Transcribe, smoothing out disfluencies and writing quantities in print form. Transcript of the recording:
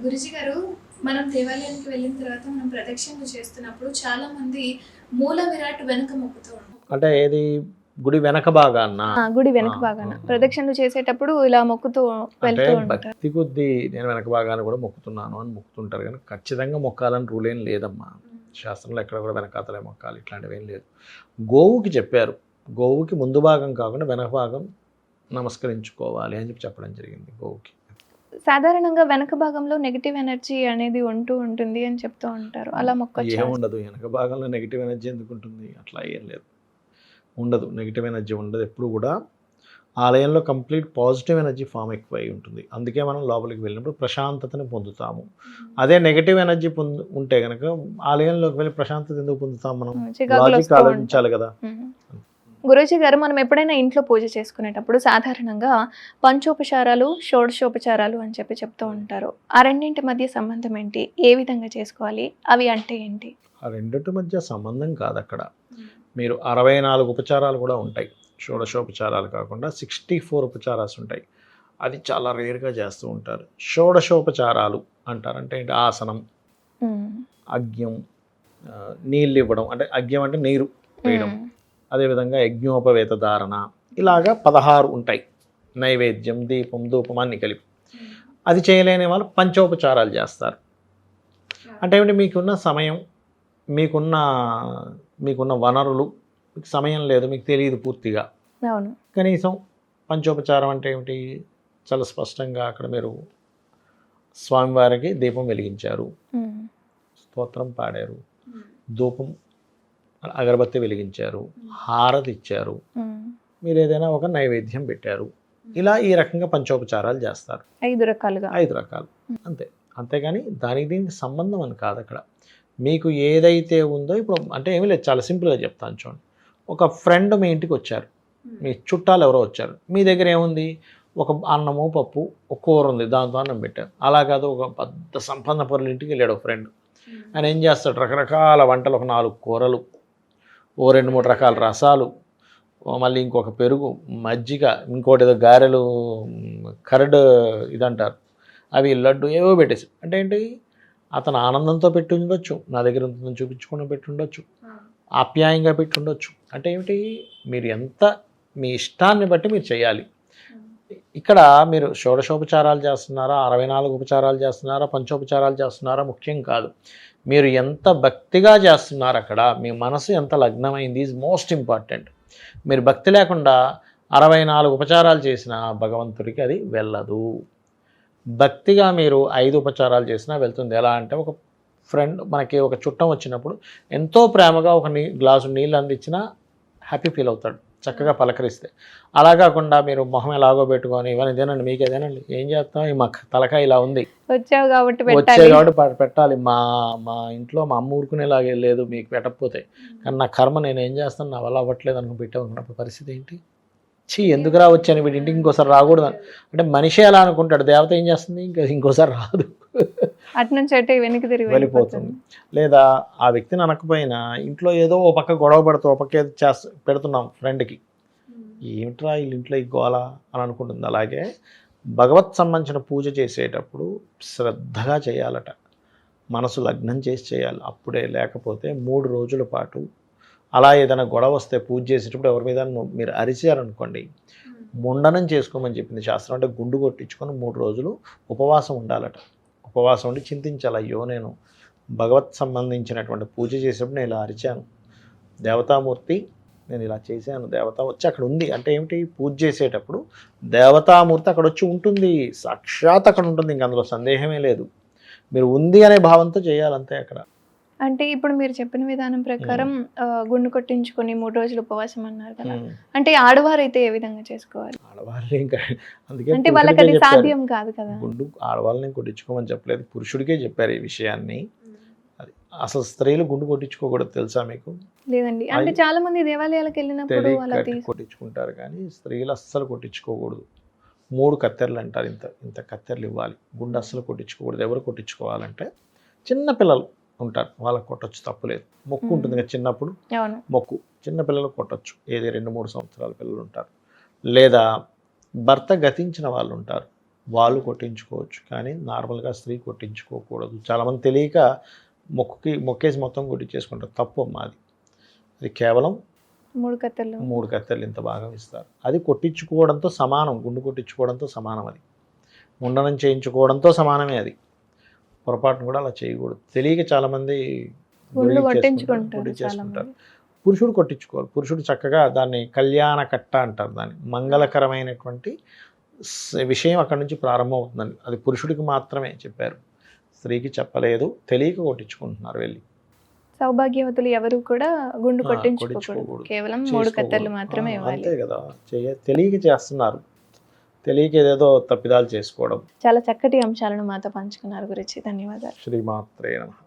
గురుజీ గారు, మనం దేవాలయానికి వెళ్ళిన తర్వాత మనం ప్రదక్షిణలు చేస్తున్నప్పుడు చాలామంది మూల విరాట్ వెనుక మొక్కుతూ ఉంటారు. అంటే ఏది గుడి వెనక భాగాన గుడి వెనక భాగాన ప్రదక్షిణలు చేసేటప్పుడు ఇలా మొక్కుతూ అంటే వెళ్తూ ఉంటారు. భక్తి కొద్దీ నేను వెనక భాగాన కూడా మొక్కుతున్నాను అని మొక్కుతుంటారు, కానీ ఖచ్చితంగా మొక్కాలని రూల్ ఏం లేదమ్మా. శాస్త్రంలో ఎక్కడ కూడా వెనకాతలే మొక్కాలి ఇట్లాంటివి ఏం లేదు. గోవుకి చెప్పారు, గోవుకి ముందు భాగం కాకుండా వెనక భాగం నమస్కరించుకోవాలి అని చెప్పడం జరిగింది గోవుకి. సాధారణంగా వెనక భాగంలో నెగిటివ్ ఎనర్జీ అనేది ఉంటూ ఉంటుంది అని చెప్తూ ఉంటారు. అలా మొక్కొచ్చు. ఏముండదు, వెనక భాగంలో నెగిటివ్ ఎనర్జీ ఎందుకు ఉంటుంది? అట్లా ఏం లేదు, ఉండదు. నెగిటివ్ ఎనర్జీ ఉండదు. ఎప్పుడు కూడా ఆలయంలో కంప్లీట్ పాజిటివ్ ఎనర్జీ ఫామ్ ఎక్కువ అయి ఉంటుంది. అందుకే మనం లోపలికి వెళ్ళినప్పుడు ప్రశాంతతను పొందుతాము. అదే నెగిటివ్ ఎనర్జీ ఉంటే కనుక ఆలయంలోకి వెళ్ళి ప్రశాంతత ఎందుకు పొందుతాం? మనం లాజిక్ ఆలోచించాలి కదా. గురూజీ గారు, మనం ఎప్పుడైనా ఇంట్లో పూజ చేసుకునేటప్పుడు సాధారణంగా పంచోపచారాలు, షోడశోపచారాలు అని చెప్తూ ఉంటారు. ఆ రెండింటి మధ్య సంబంధం ఏంటి? ఏ విధంగా చేసుకోవాలి? అవి అంటే ఏంటి? ఆ రెండింటి మధ్య సంబంధం కాదు అక్కడ. మీరు 64 ఉపచారాలు కూడా ఉంటాయి. షోడశోపచారాలు కాకుండా 64 ఉపచారాలు ఉంటాయి. అది చాలా రేర్గా చేస్తూ ఉంటారు. షోడశోపచారాలు అంటారంటే ఏంటి? ఆసనం, అగ్యం, నీళ్ళు ఇవ్వడం, అంటే అగ్యం అంటే నీరు వేయడం, అదేవిధంగా యజ్ఞోపవేత ధారణ, ఇలాగా 16 ఉంటాయి. నైవేద్యం, దీపం, ధూపం అన్ని కలిపి. అది చేయలేని వాళ్ళు పంచోపచారాలు చేస్తారు. అంటే ఏమిటి? మీకున్న సమయం, మీకున్న వనరులు, మీకు సమయం లేదు, మీకు తెలియదు పూర్తిగా. కనీసం పంచోపచారం అంటే ఏమిటి? చాలా స్పష్టంగా అక్కడ మీరు స్వామివారికి దీపం వెలిగించారు, స్తోత్రం పాడారు, ధూపం అగరబత్తి వెలిగించారు, హారతి ఇచ్చారు, మీరు ఏదైనా ఒక నైవేద్యం పెట్టారు. ఇలా ఈ రకంగా పంచోపచారాలు చేస్తారు. 5 రకాలు అంతే. అంతేగాని దానికి దీనికి సంబంధం అని కాదు అక్కడ. మీకు ఏదైతే ఉందో ఇప్పుడు అంటే ఏమీ లేదు, చాలా సింపుల్గా చెప్తాను చూడండి. ఒక ఫ్రెండ్ మీ ఇంటికి వచ్చారు, మీ చుట్టాలు ఎవరో వచ్చారు, మీ దగ్గర ఏముంది? ఒక అన్నము, పప్పు, ఒక కూర ఉంది, దాంతో అన్నం పెట్టారు. అలా కాదు, ఒక పెద్ద సంపన్న పరుల ఇంటికి వెళ్ళాడు ఒక ఫ్రెండ్. ఆయన ఏం చేస్తాడు? రకరకాల వంటలు, ఒక 4 కూరలు, ఓ 2-3 రకాల రసాలు, మళ్ళీ ఇంకొక పెరుగు, మజ్జిగ, ఇంకోటి ఏదో గారెలు, కరడ్ ఇదంటారు, అవి లడ్డు ఏవో పెట్టేసి. అంటే ఏంటి? అతను ఆనందంతో పెట్టి ఉండొచ్చు, నా దగ్గర ఉంటుందని చూపించుకుని పెట్టి ఉండొచ్చు, ఆప్యాయంగా పెట్టి ఉండొచ్చు. అంటే ఏమిటి? మీరు ఎంత మీ ఇష్టాన్ని బట్టి మీరు చేయాలి. ఇక్కడ మీరు షోడశోపచారాలు చేస్తున్నారా, 64 ఉపచారాలు చేస్తున్నారా, పంచోపచారాలు చేస్తున్నారా ముఖ్యం కాదు. మీరు ఎంత భక్తిగా చేస్తున్నారు, అక్కడ మీ మనసు ఎంత లగ్నమైంది ఈజ్ మోస్ట్ ఇంపార్టెంట్. మీరు భక్తి లేకుండా 64 ఉపచారాలు చేసిన భగవంతుడికి అది వెళ్ళదు. భక్తిగా మీరు 5 ఉపచారాలు చేసినా వెళ్తుంది. ఎలా అంటే, ఒక ఫ్రెండ్, మనకి ఒక చుట్టం వచ్చినప్పుడు ఎంతో ప్రేమగా ఒక గ్లాసు నీళ్ళు అందించినా హ్యాపీ ఫీల్ అవుతాడు, చక్కగా పలకరిస్తే. అలా కాకుండా మీరు మొహం ఎలాగో పెట్టుకొని ఇవన్నీ తినండి, మీకు ఏదేనండి, ఏం చేస్తాం, ఈ మా తలకాయ ఇలా ఉంది, వచ్చావు కాబట్టి పెట్టాలి. మా ఇంట్లో మా అమ్మ ఊరుకునేలాగే లేదు మీకు పెట్టకపోతే, కానీ నా కర్మ, నేను ఏం చేస్తాను, నా వల్ల అవ్వట్లేదు అనుకున్నప్పుడు పరిస్థితి ఏంటి? ఎందుకు రావచ్చాను వీడి ఇంటికి, ఇంకోసారి రాకూడదు అంటే మనిషి ఎలా అనుకుంటాడు. దేవత ఏం చేస్తుంది? ఇంకోసారి రాదు, అట్నుంచి అంటే వెనక్కి తిరిగి వెళ్ళిపోతుంది. లేదా ఆ వ్యక్తిని అనకపోయినా ఇంట్లో ఏదో ఓ పక్క గొడవ పడుతూ ఓ పక్క ఏదో పెడుతున్నాం ఫ్రెండ్కి, ఏమిట్రా వీళ్ళ ఇంట్లో ఈ గోల అని అనుకుంటుంది. అలాగే భగవత్ సంబంధించిన పూజ చేసేటప్పుడు శ్రద్ధగా చేయాలట, మనసు లగ్నం చేసి చేయాలి. అప్పుడే, లేకపోతే 3 రోజుల పాటు అలా ఏదైనా గొడవ వస్తే పూజ చేసేటప్పుడు ఎవరి మీద మీరు అరిచారనుకోండి, ముండనం చేసుకోమని చెప్పింది శాస్త్రం. అంటే గుండు కొట్టించుకొని 3 రోజులు ఉపవాసం ఉండాలట. ఉపవాసం ఉండి చింతించాలి, అయ్యో నేను భగవత్ సంబంధించినటువంటి పూజ చేసేటప్పుడు నేను ఇలా అరిచాను, దేవతామూర్తి నేను ఇలా చేశాను, దేవత వచ్చి అక్కడ ఉంది. అంటే ఏమిటి? పూజ చేసేటప్పుడు దేవతామూర్తి అక్కడ వచ్చి ఉంటుంది, సాక్షాత్ అక్కడ ఉంటుంది, ఇంక అందులో సందేహమే లేదు. మీరు ఉంది అనే భావంతో చేయాలంతే అక్కడ. అంటే ఇప్పుడు మీరు చెప్పిన విధానం ప్రకారం గుండు కొట్టించుకొని 3 రోజులు ఉపవాసం అన్నారు కదా, అంటే ఆడవారైతే ఏ విధంగా చేసుకోవాలి? ఆడవాళ్ళని ఇంకా అందుకే అంటే వాళ్ళకి అది సాధ్యం కాదు కదా. గుండు ఆడవాళ్ళని కొట్టించుకోమని చెప్పలేదు, పురుషుడికే చెప్పారు ఈ విషయాన్ని. అది అసలు స్త్రీలు గుండు కొట్టించుకోకూడదు, తెలుసా మీకు? లేదండి, అంటే చాలా మంది దేవాలయాలకు వెళ్ళినప్పుడు కొట్టించుకుంటారు, కానీ స్త్రీలు అస్సలు కొట్టించుకోకూడదు. 3 కత్తెరలు అంటారు, ఇంత కత్తెరలు ఇవ్వాలి. గుండు అస్సలు కొట్టించుకోకూడదు. ఎవరు కొట్టించుకోవాలంటే చిన్న పిల్లలు ఉంటారు, వాళ్ళకి కొట్టచ్చు, తప్పులేదు. మొక్కు ఉంటుంది కదా చిన్నప్పుడు, మొక్కు చిన్నపిల్లలు కొట్టచ్చు, ఏది 2-3 సంవత్సరాల పిల్లలు ఉంటారు. లేదా భర్త గతించిన వాళ్ళు ఉంటారు, వాళ్ళు కొట్టించుకోవచ్చు, కానీ నార్మల్గా స్త్రీ కొట్టించుకోకూడదు. చాలామంది తెలియక మొక్కేసి మొత్తం కొట్టించేసుకుంటారు. తప్పు అమ్మా అది. అది కేవలం 3 కత్తెరలు ఇంత భాగం ఇస్తారు. అది కొట్టించుకోవడంతో సమానం, గుండు కొట్టించుకోవడంతో సమానం. అది ముండనం చేయించుకోవడంతో సమానమే. అది పొరపాటును కూడా అలా చేయకూడదు. తెలియక చాలామంది గుండు కొట్టించేసుకుంటారు. కొట్టించుకుంటారు. పురుషుడు కొట్టించుకోవాలి. పురుషుడు చక్కగా దాన్ని కళ్యాణ కట్ట అంటారు. దాన్ని మంగళకరమైనటువంటి విషయం అక్కడి నుంచి ప్రారంభం అవుతుందండి. అది పురుషుడికి మాత్రమే చెప్పారు, స్త్రీకి చెప్పలేదు. తెలియక కొట్టించుకుంటున్నారు వెళ్ళి. సౌభాగ్యవతులు ఎవరు కూడా గుండు కొట్టించుకోకూడదు. కొట్టించుకోకూడదు. కేవలం 3 కత్తెరలు మాత్రమే ఇవ్వాలి. అంతే కదా, తెలియక చేస్తున్నారు. తెలియక ఏదేదో తప్పిదాలు చేసుకోవడం. చాలా చక్కటి అంశాలను మాతో పంచుకున్నారు గురుజీ. ధన్యవాదాలు. శ్రీమాత్రే నమః.